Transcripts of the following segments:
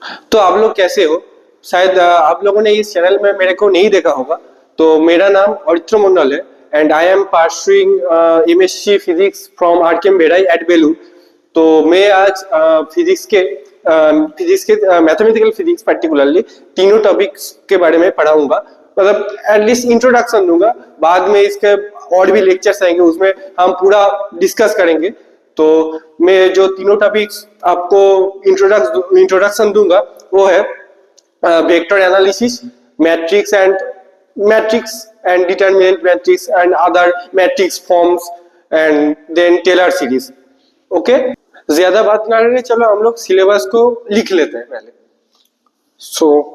तो आप लोग कैसे हो? शायद आप लोगों ने इस चैनल में मेरे को नहीं देखा होगा। तो मेरा नाम अरित्र मंडल है and I am pursuing MSc physics from RKM Berai at Belur. तो मैं आज फिजिक्स के मैथमेटिकल फिजिक्स पर्टिकुलरली तीनों टॉपिक्स के बारे में पढ़ाऊंगा। मतलब एटलीस्ट इंट्रोडक्शन दूंगा, बाद में इसके और भी लेक्चर्स आएंगे उसमें हम पूरा डिस्कस करेंगे। तो मैं जो तीनों टॉपिक्स आपको इंट्रोडक्शन दूंगा वो है vector analysis, matrix and determinant matrix and other matrix forms and then Taylor series. Okay, ज्यादा बात ना करके चलो हम लोग सिलेबस को लिख लेते हैं पहले। सो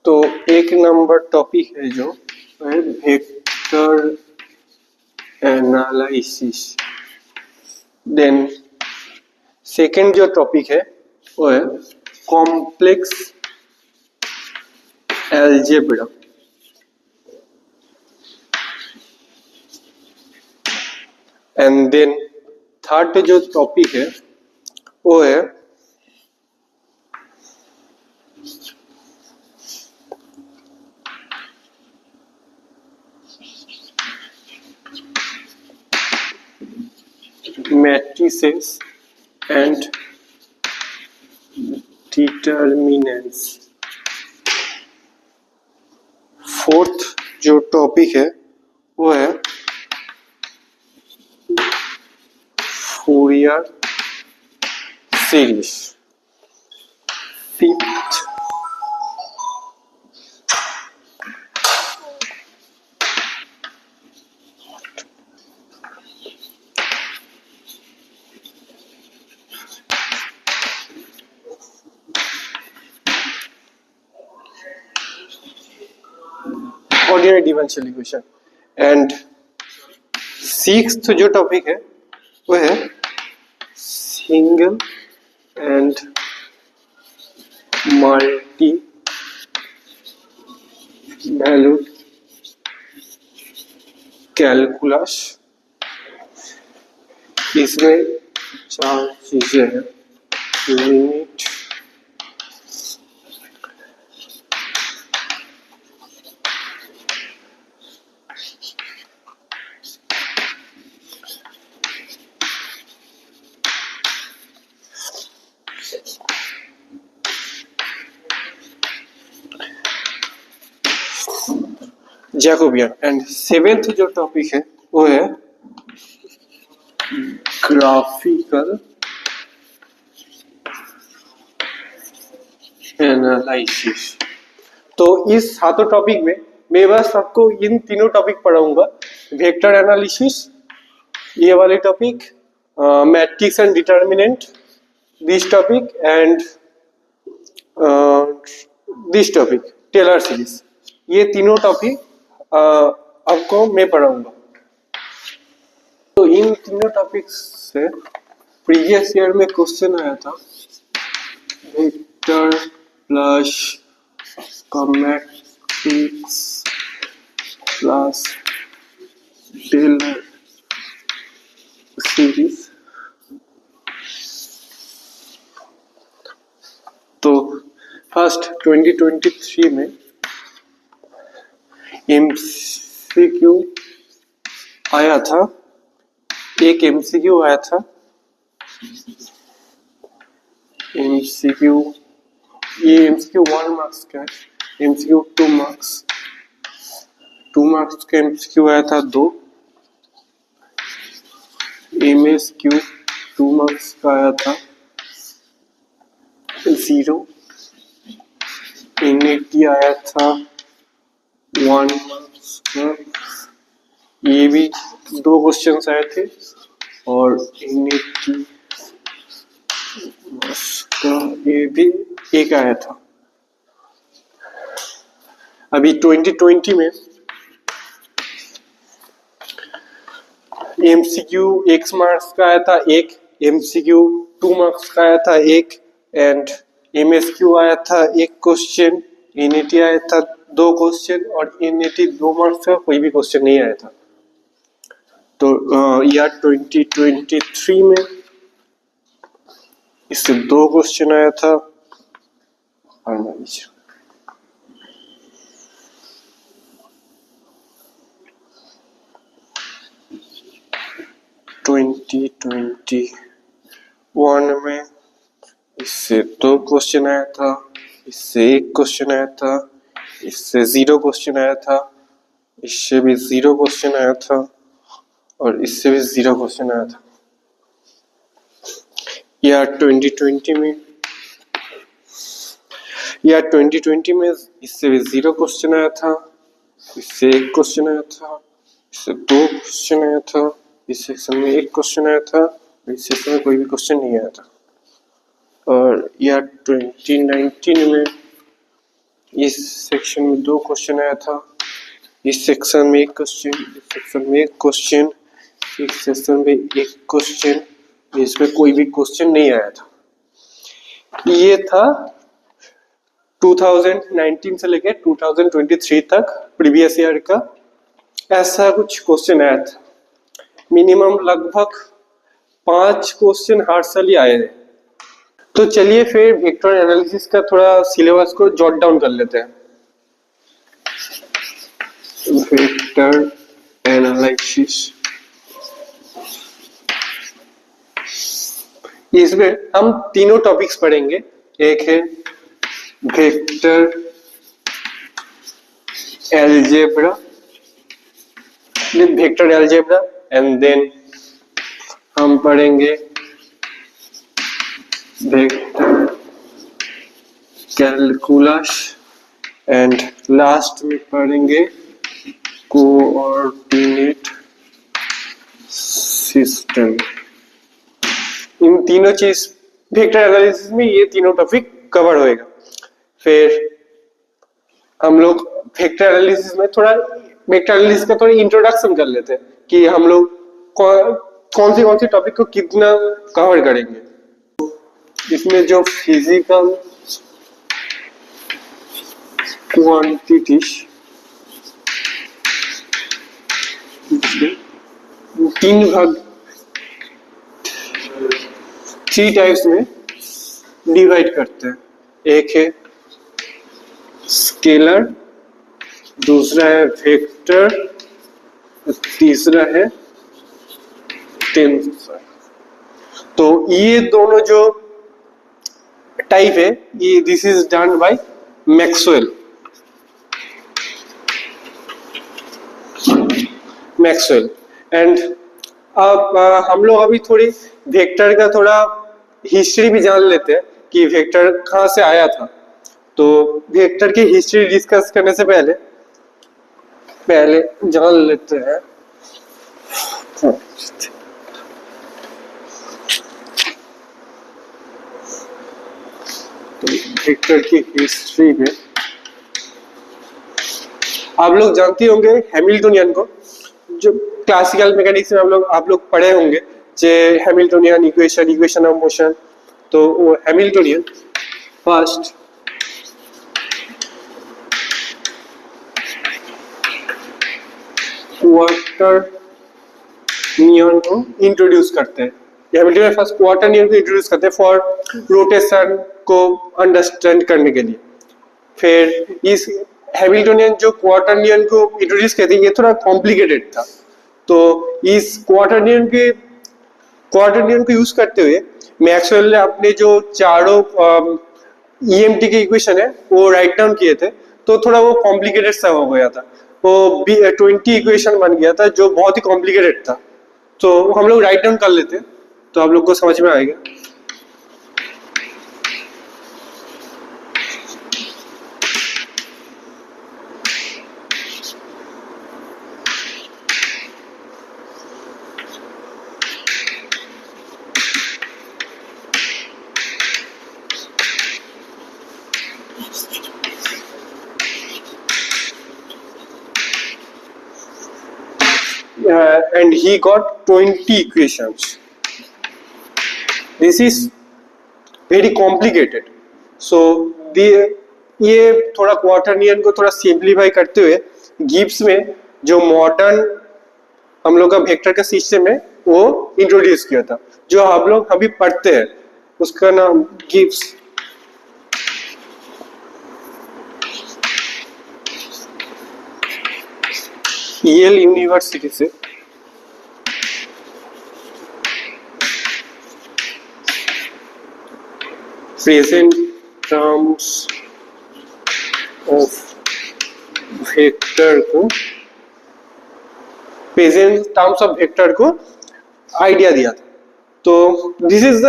तो एक नंबर टॉपिक है जो है वेक्टर एनालिसिस। देन सेकंड जो टॉपिक है वो है complex algebra. And then third जो टॉपिक है वो है मैट्रिसेस एंड डिटरमिनेंट्स। फोर्थ जो टॉपिक है वो है Fourier series. Fifth ordinary differential equation. And sixth जो टॉपिक है वो है single and multi valued calculus. इसमें चार चीजें हैं, लिमिट, जैकोबियन। एंड सेवेंथ जो टॉपिक है वो है ग्राफिकल एनालिसिस। तो इस सातों टॉपिक में मैं बस आपको इन तीनों टॉपिक पढ़ाऊंगा, वेक्टर एनालिसिस ये वाले topic, matrix and determinant this topic and this topic Taylor series. ये तीनों टॉपिक आपको मैं पढ़ाऊंगा। तो इन तीनों टॉपिक्स से प्रीवियस ईयर में क्वेश्चन आया था, vector plus matrix plus Taylor series. तो फर्स्ट 2023 में एमसीक्यू आया था, एक एमसीक्यू आया था। एमसीक्यू ये एमसीक्यू 1 मार्क्स का है, एमसीक्यू 2 मार्क्स, 2 मार्क्स का एमसीक्यू आया था 2। एमएसक्यू 2 मार्क्स का आया था 0। एनएटी आया था 1 मार्क्स का, ये भी 2 क्वेश्चंस आए थे। और एनएटी का ये भी एक आया था। अभी 2020 में एमसीक्यू x मार्क्स का आया था 1, एमसीक्यू 2 मार्क्स का आया था 1 एंड एमएसक्यू आया था 1 क्वेश्चन, एनएटी आया था 2 क्वेश्चन और एनएटी 2 मार्क्स का कोई भी क्वेश्चन नहीं आया था। तो ईयर 2023 में इससे 2 क्वेश्चन आया था। और 2021 में इससे 2 क्वेश्चन आया था, इससे 1 क्वेश्चन आया था, इससे 0 क्वेश्चन आया था, इससे भी 0 क्वेश्चन आया था और इससे भी 0 क्वेश्चन आया था। या 2020 में इससे भी 0 क्वेश्चन आया था, इससे 1 क्वेश्चन आया था, इससे 2 क्वेश्चन आया था, इस सेक्शन में 1 क्वेश्चन आया था, इस सेक्शन में कोई भी क्वेश्चन नहीं आया था। और या 2019 में इस सेक्शन में 2 क्वेश्चन आया था, इस सेक्शन में 1 क्वेश्चन, इस सेक्शन में 1 क्वेश्चन, इस सेक्शन में 1 क्वेश्चन, इसमें कोई भी क्वेश्चन नहीं आया था। ये था 2019 से लेकर 2023 तक प्रीवियस ईयर का ऐसा कुछ क्वेश्चन आया था। मिनिमम लगभग 5 क्वेश्चन हर साल ही आए हैं। तो चलिए फिर वेक्टर एनालिसिस का थोड़ा सिलेबस को जॉट डाउन कर लेते हैं। वेक्टर एनालिसिस, इसमें हम तीनों टॉपिक्स पढ़ेंगे। एक है वेक्टर अलजेब्रा, एंड देन हम पढ़ेंगे वेक्टर कैलकुलस एंड लास्ट में पढ़ेंगे कोऑर्डिनेट सिस्टम। इन तीनों चीज वेक्टर एनालिसिस में ये तीनों टॉपिक कवर होएगा। फिर हम लोग वेक्टर एनालिसिस में थोड़ा वेक्टर एनालिसिस का थोड़ा इंट्रोडक्शन कर लेते हैं कि हम लोग कौन सी टॉपिक को कितना कवर करेंगे। इसमें जो फिजिकल क्वांटिटीज 3 टाइप्स में डिवाइड करते हैं। एक है स्केलर, दूसरा है वेक्टर, तीसरा है टेंसर। तो ये दोनों जो टाइप है ये this is done by Maxwell. And अब हम लोग अभी थोड़ी वेक्टर का थोड़ा हिस्ट्री भी जान लेते हैं कि वेक्टर कहाँ से आया था। तो वेक्टर की हिस्ट्री डिस्कस करने से पहले जान लेते हैं तो वेक्टर की हिस्ट्री में आप लोग जानते होंगे हैमिल्टनियन को, जो क्लासिकल मैकेनिक्स में आप लोग पढ़े होंगे, जे हैमिल्टनियन इक्वेशन ऑफ मोशन। तो वो हैमिल्टनियन फर्स्ट क्वार्टरनियन को इंट्रोड्यूस करते हैं। हैमिल्टनियन फर्स्ट क्वार्टरनियन को इंट्रोड्यूस करते हैं फॉर रोटेशन को अंडरस्टैंड करने के लिए। फिर इस हैमिल्टनियन जो क्वार्टरनियन को इंट्रोड्यूस करते हैं ये थोड़ा कॉम्प्लिकेटेड था। तो इस क्वार्टरनियन को यूज करते हुए मैक्सवेल ने अपने जो चारों ईएमटी के इक्वेशन है वो राइट डाउन किए थे। तो थोड़ा वो कॉम्प्लिकेटेड सा हो गया था, वो 20 इक्वेशन बन गया था जो बहुत ही कॉम्प्लिकेटेड था। तो हम लोग राइट डाउन कर लेते हैं तो आप लोग को समझ में आएगा। And he got 20 equations. This is very complicated. So ये थोड़ा क्वार्टरनियन को थोड़ा सिंप्लीफाई करते हुए गिब्स में जो मॉडर्न हम लोग का वेक्टर का सिस्टम है वो इंट्रोड्यूस किया था, जो हम लोग अभी पढ़ते हैं उसका नाम गिब्स येल यूनिवर्सिटी से प्रेजेंट टर्म्स ऑफ वेक्टर को प्रेजेंट टर्म्स ऑफ वेक्टर को आइडिया दिया था। तो this is the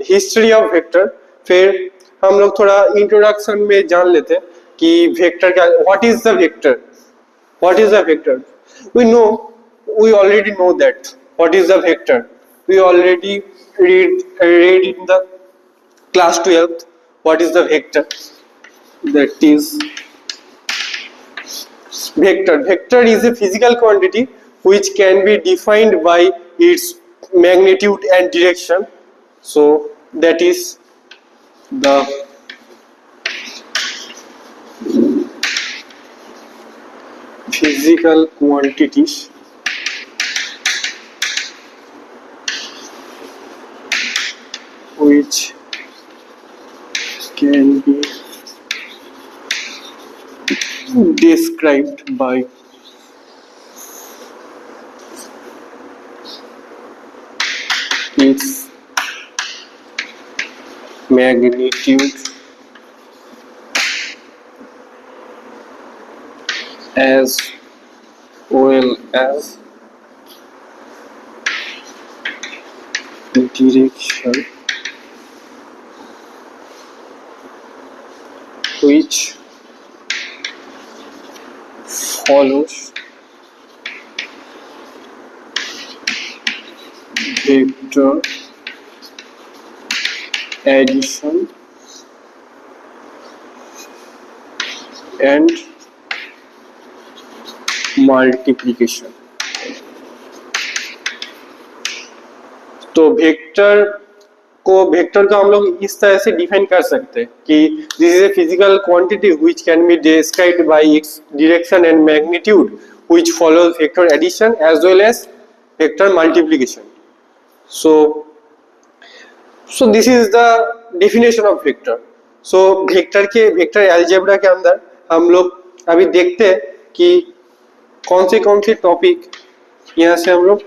history of vector. फिर हम लोग थोड़ा इंट्रोडक्शन में जान लेते हैं कि वेक्टर क्या, what is the vector, what is a vector? We already know that what is a vector. We already read in the class 12th what is the vector. That is vector is a physical quantity which can be defined by its magnitude and direction. So that is the physical quantities which can be described by its magnitude as well as direction which follows vector addition and multiplication. तो vector को हम लोग इस तरह से define कर सकते हैं कि this is a physical quantity which can be described by its direction and magnitude which follows vector addition as well as vector multiplication. So this is the definition of vector. So vector algebra के अंदर हम लोग अभी देखते हैं कि कौन से टॉपिक यहाँ से हम लोग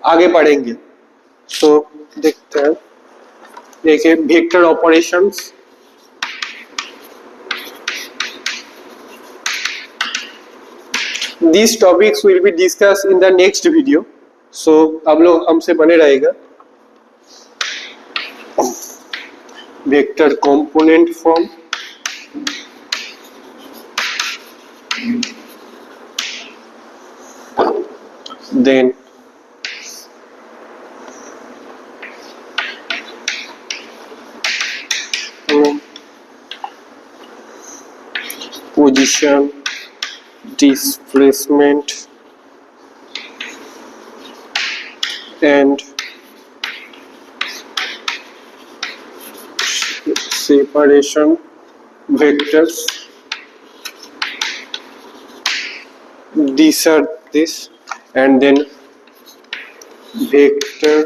आगे पढ़ेंगे। तो देखते हैं, देखिए vector operations, these topics will be discussed in the next video, so आप लोग हमसे बने रहेगा। Vector component form, then position, displacement and separation vectors. These are this, and then vector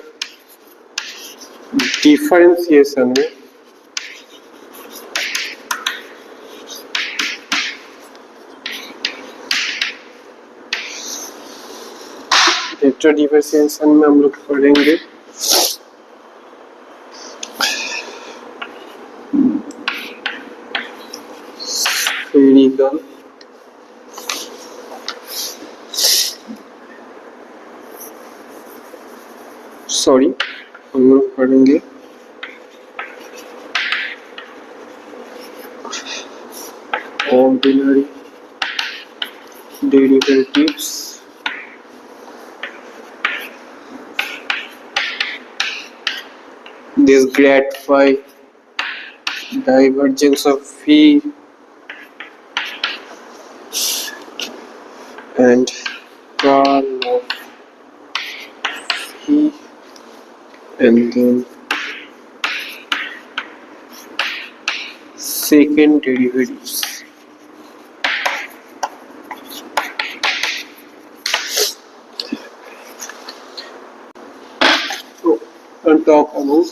differentiation में वेक्टर डिफरेंशिएशन में हम लोग पढ़ेंगे स्फेरिकल हम लोग पढ़ेंगे ordinary derivatives, this grad phi, divergence of phi and curl of phi, and then second derivatives. and talk about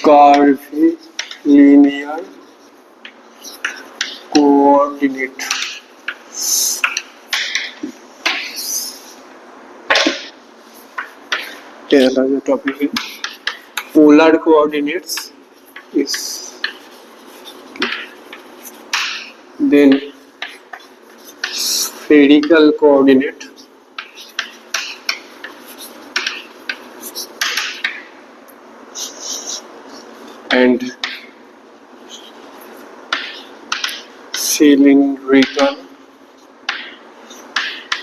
curvilinear coordinate. The topic is polar coordinates is then spherical coordinate and cylindrical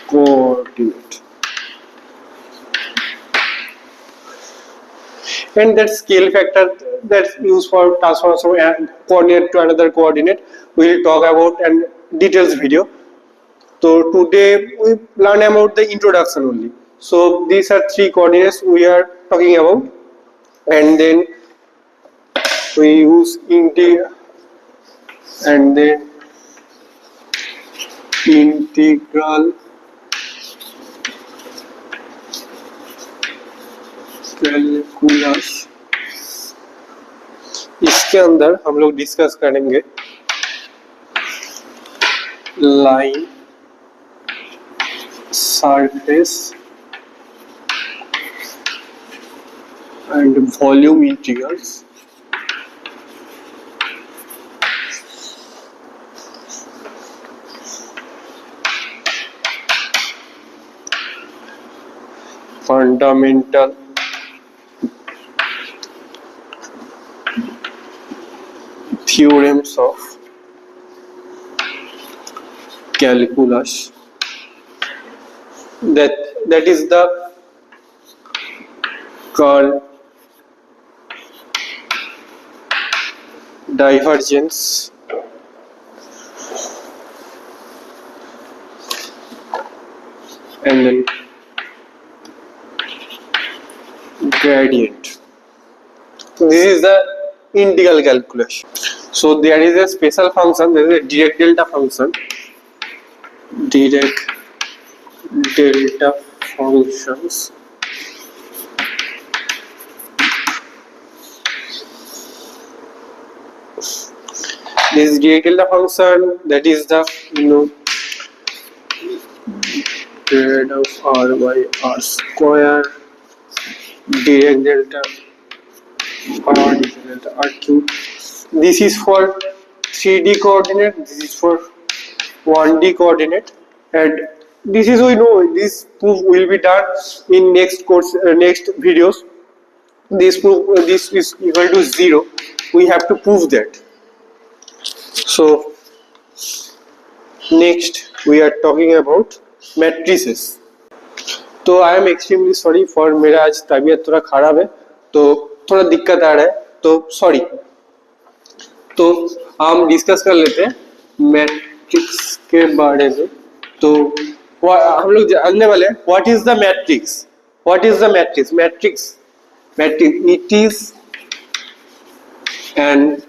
coordinate. And that scale factor that's used for transformation and coordinate to another coordinate we'll talk about in details video. So today we learn about the introduction only. So these are three coordinates we are talking about, and then we use integral and then integral calculus. इसके अंदर हम लोग discuss करेंगे line, surface and volume integrals, fundamental theorems of calculus. That is the curl, divergence, and then gradient. This is the integral calculus. So there is a special function, there is a direct delta function. Direct delta functions. This direct delta function, that is the grad of r by r square, direct delta r delta r cube. This is for 3D coordinate, this is for 1D coordinate, and this is, we know this proof will be done in next course, next videos. This proof, this is equal to 0. We have to prove that. So next we are talking about matrices. तो I am extremely sorry for, मेरा आज तबीयत थोड़ा खराब है तो थोड़ा दिक्कत आ रहा है, तो सॉरी. तो हम डिस्कस कर लेते हैं मैट्रिक्स के बारे में. तो हम लोग जानने वाले हैं what is the matrix. What is the matrix? Matrix it is an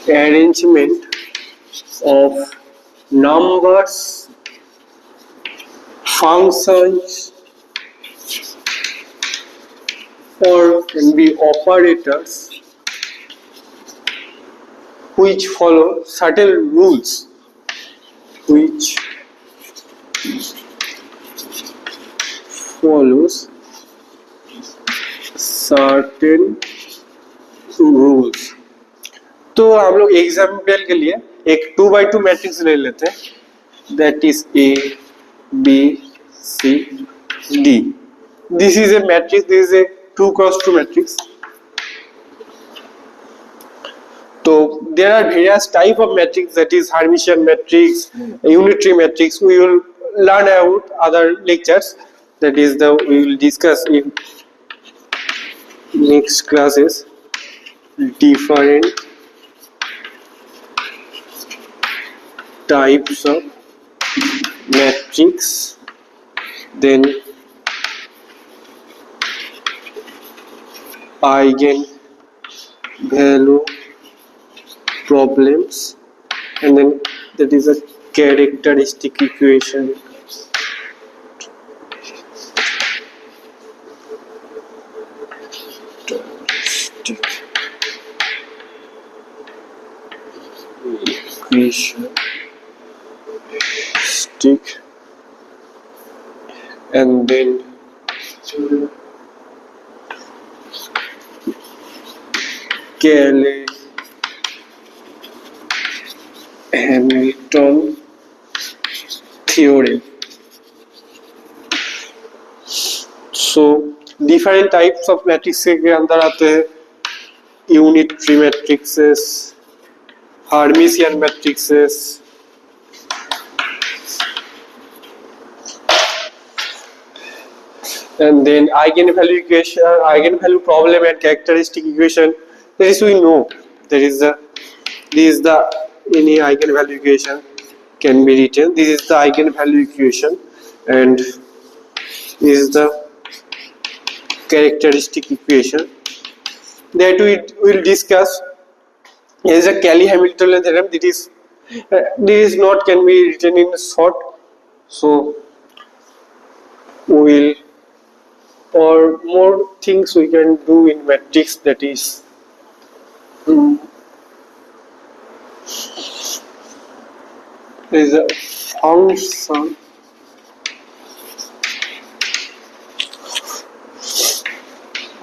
arrangement of numbers, functions, or can be operators which follow certain rules, which follows certain rules. तो हम लोग एग्जाम्पल के लिए एक 2x2 मैट्रिक्स ले लेते हैं, that is A, B, C, D. This is A matrix, this is A 2x2 matrix. तो there are various type of matrix, that is Hermitian matrix, unitary matrix. We will learn about other lectures, that is we will discuss in next classes. Different types of matrix, then eigenvalue problems, and then that is a characteristic equation. stick, and then Cayley Hamilton theorem. So different types of matrices के अंदर आते हैं unitary matrices, Hermitian matrices, and then eigenvalue equation, eigenvalue problem and characteristic equation. That is, we know there is the any eigenvalue equation can be written. This is the eigenvalue equation, and this is the characteristic equation that we will discuss. There is a Cayley-Hamilton theorem. This is not can be written in short, so we will, or more things we can do in matrix, that is there is a function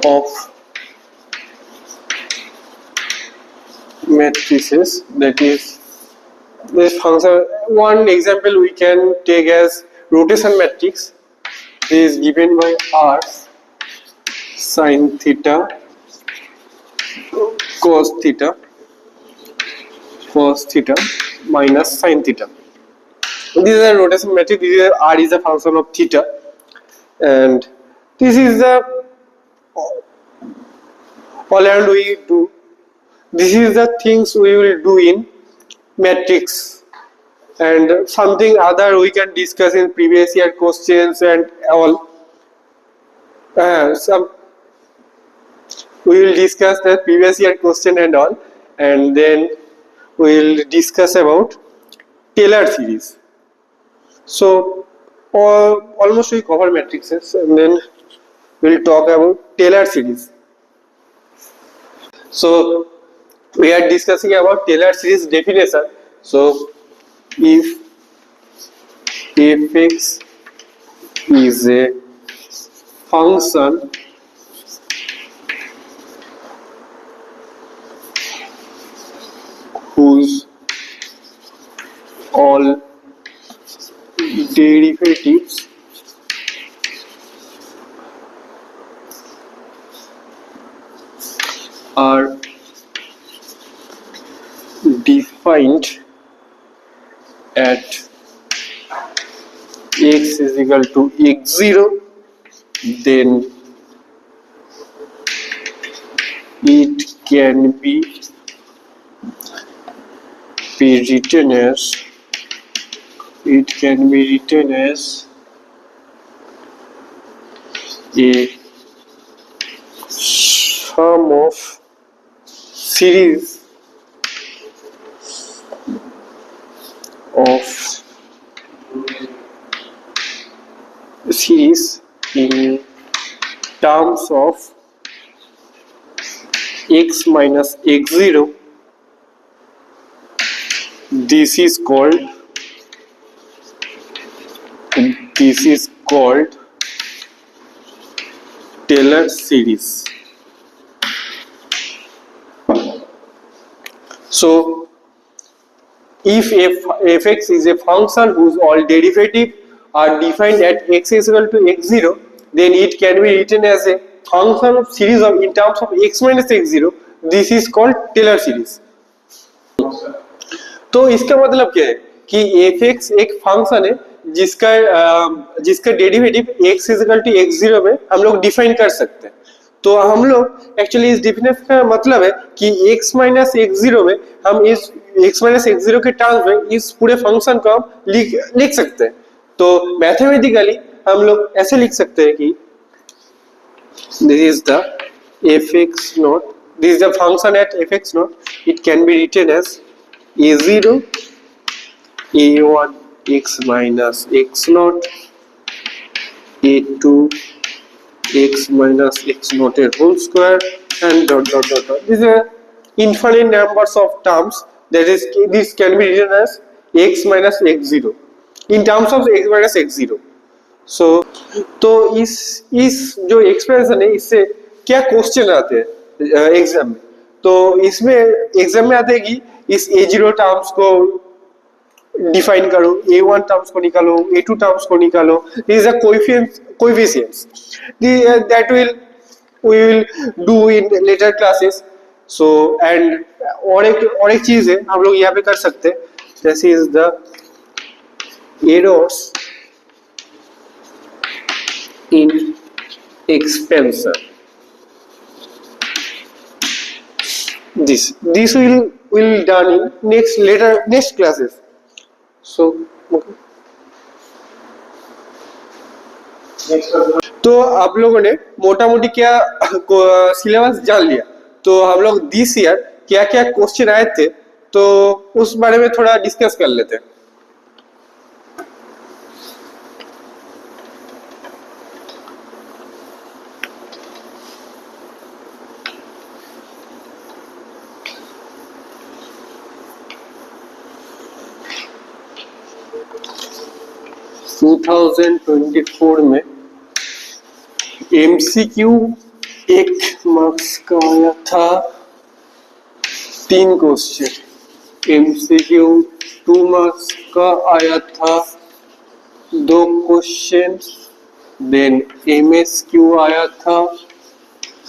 of matrices, that is this function. One example we can take as rotation matrix. This is given by r sin theta cos theta minus sin theta. This is a rotation matrix. This is r is a function of theta, and this is the all around we do. This is the things we will do in matrix, and something other we can discuss in previous year questions and all. Some we will discuss the previous year question and all, and then we will discuss about Taylor series. So almost we cover matrices, and then we will talk about Taylor series. So we are discussing about Taylor series definition. So if fx is a function whose all derivatives are defined at x is equal to x0, then it can be written as a sum of series in terms of x minus x0. This is called Taylor series. So if fx is a function whose all derivatives are defined at x is equal to x0, then it can be written as a function of series of in terms of x minus x0. This is called Taylor series. तो इसका मतलब क्या है कि fx एक function है जिसका derivative x is equal to x0 में हम लोग डिफाइन कर सकते हैं. तो हम लोग एक्चुअली इस डिफिनेशन का मतलब है कि x माइनस x0 में हम इस x माइनस x0 के टर्म्स में इस पूरे फंक्शन को हम लिख सकते हैं. तो मैथमेटिकली हम लोग ऐसे लिख सकते हैं कि this is the fx naught, this is the function at fx naught. It can be written as a0 a1 x minus x naught a2 x minus x naught whole square and dot. These are infinite numbers of terms that is this can be written as x minus x0 in terms of x minus x0. सो तो इस जो expression है इससे क्या question आते हैं exam में, तो इसमें एग्जाम में आते हैं कि इस a0 टर्म्स को डिफाइन करो, a1 टर्म्स को निकालो, a2 टर्म्स को निकालो, these are coefficients that we will do in later classes. So and और एक चीज है हम लोग यहाँ पे कर सकते हैं, this is the errors in expansion. This will done in next classes. So okay. तो आप लोगों ने मोटा मोटी क्या सिलेबस जान लिया, तो हम लोग दिस ईयर क्या क्या क्वेश्चन आए थे तो उस बारे में थोड़ा डिस्कस कर लेते हैं. 2024 में एमसीक्यू 1 मार्क्स का आया था 3 क्वेश्चन, एमसीक्यू 2 मार्क्स का आया था 2 क्वेश्चन, देन एमएसक्यू आया था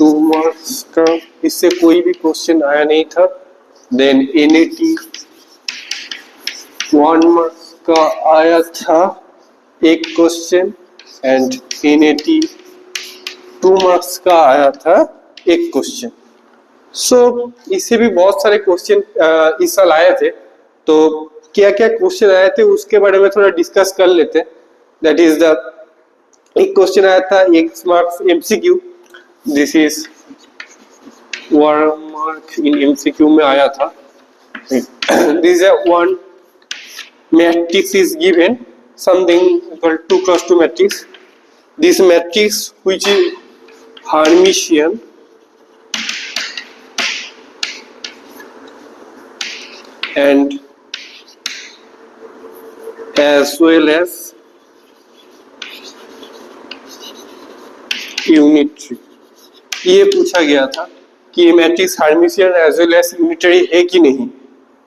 2 मार्क्स का, इससे कोई भी क्वेश्चन आया नहीं था, देन एनएटी 1 मार्क्स का आया था 1 क्वेश्चन एंड एनएटी 2 मार्क्स का आया था 1 क्वेश्चन. सो इससे भी बहुत सारे क्वेश्चन इस साल आए थे, तो क्या क्या क्वेश्चन आए थे उसके बारे में थोड़ा डिस्कस कर लेते हैं. दैट इज द एक क्वेश्चन आया था 1 marks MCQ, this is 1 mark in MCQ में आया था. This is one matrix is given, something equal 2 cross 2 matrix. This matrix which is Hermitian and as well as unitary. ये पूछा गया था कि ये matrix Hermitian as well as unitary है कि नहीं.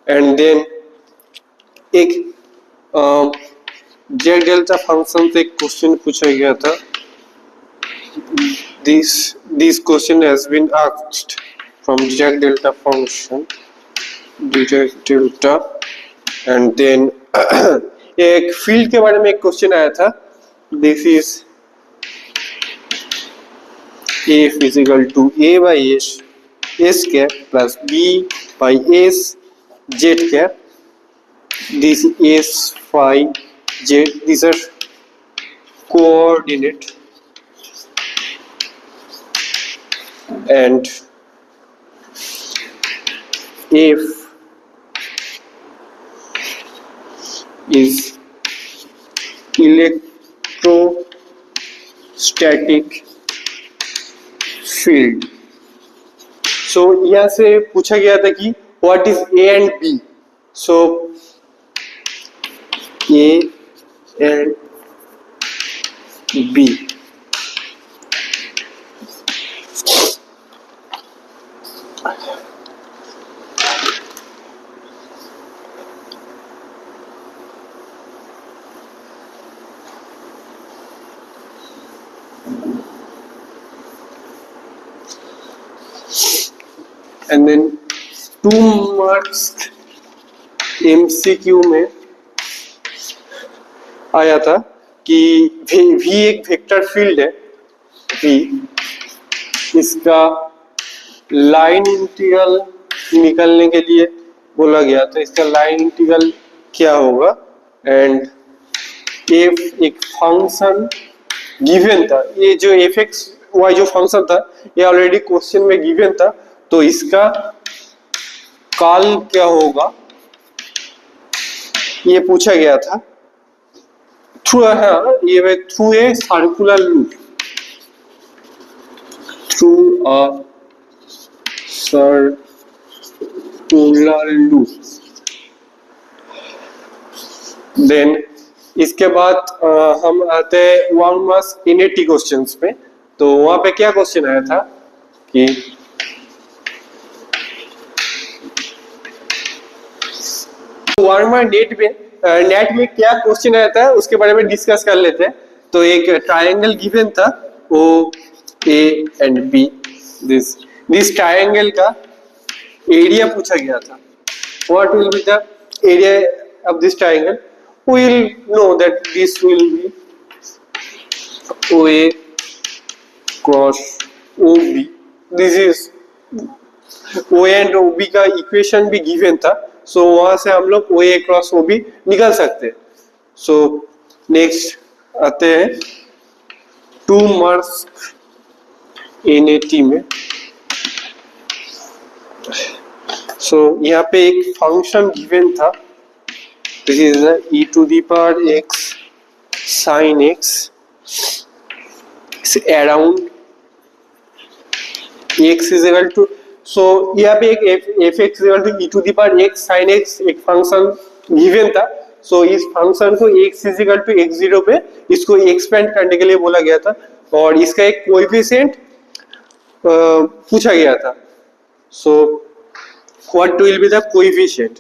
एंड देन एक जेड डेल्टा फंक्शन से एक क्वेश्चन पूछा गया था. This question has been asked from Z delta function, Z delta. And then एक फील्ड के बारे में एक क्वेश्चन आया था. This is F is equal to A by S cap plus B by S Z cap. This S phi Z, these are coordinate, and F is electrostatic field. So यहाँ से पूछा गया था कि what is A and B. So A and B. And then 2 marks MCQ में आया था कि V एक वेक्टर फील्ड है, V इसका लाइन इंटीग्रल निकालने के लिए बोला गया था. इसका लाइन इंटीग्रल क्या होगा, एंड F एक फंक्शन गिवन था. ये जो fx y जो फंक्शन था ये ऑलरेडी क्वेश्चन में गिवन था, तो इसका काल क्या होगा ये पूछा गया था through a circular loop, through a circular loop. Then इसके बाद हम आते हैं 1 मार्क्स इनएटी क्वेश्चंस पे। तो वहां पे क्या क्वेश्चन आया था कि नेट में क्या क्वेश्चन आया था उसके बारे में डिस्कस कर लेते हैं। तो एक ट्रायंगल गिवन था O A and B, this triangle का एरिया पूछा गया था। What will be the area of this triangle? We will know that this will be OA cross OB. This is OA and OB का equation भी given था, सो वहां से हम लोग OA क्रॉस OB निकाल सकते हैं। सो नेक्स्ट आते हैं 2 मार्क्स NAT में। सो यहाँ पे एक फंक्शन गिवन था, this is the e to the power x sin x around x is equal to, so यहाँ पे एक fx is equal to e to the power x sin x एक function given था। सो इस function को x is equal to x0 पे इसको expand करने के लिए बोला गया था और इसका एक कोएफिशिएंट पूछा गया था। So what will be the coefficient,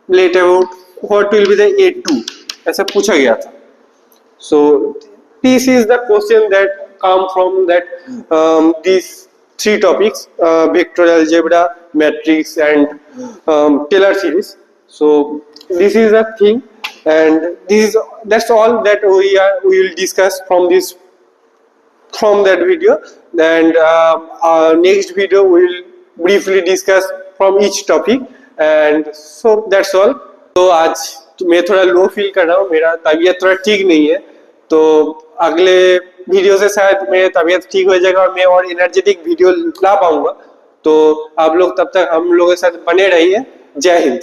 let about what will be the A2 ऐसा पूछा गया था। So this is the question that come from that these 3 topics, vector algebra, matrix and Taylor series. So this is the thing, and that's all that we will discuss from that video, and our next video we will briefly discuss from each topic, and so that's all. तो आज मैं थोड़ा low feel कर रहा हूँ, मेरा तबीयत थोड़ा ठीक नहीं है, तो अगले वीडियो से शायद मेरी तबीयत ठीक हो जाएगा और मैं और एनर्जेटिक वीडियो ला पाऊंगा। तो आप लोग तब तक हम लोगों के साथ बने रहिए। जय हिंद।